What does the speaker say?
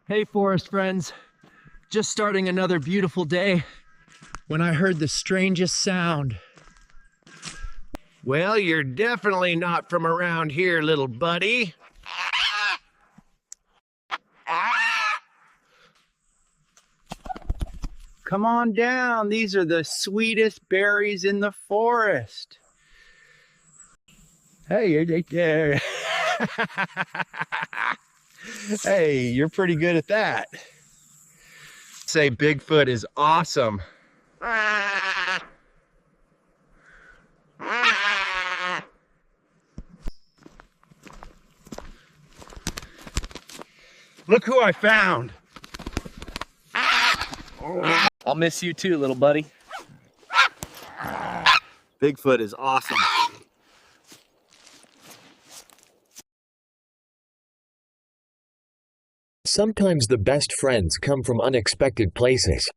Hey, forest friends. Just starting another beautiful day when I heard the strangest sound. Well, you're definitely not from around here, little buddy. Come on down. These are the sweetest berries in the forest. Hey, you're right there. Hey, you're pretty good at that. Say Bigfoot is awesome. Look who I found. I'll miss you too, little buddy. Bigfoot is awesome. Sometimes the best friends come from unexpected places.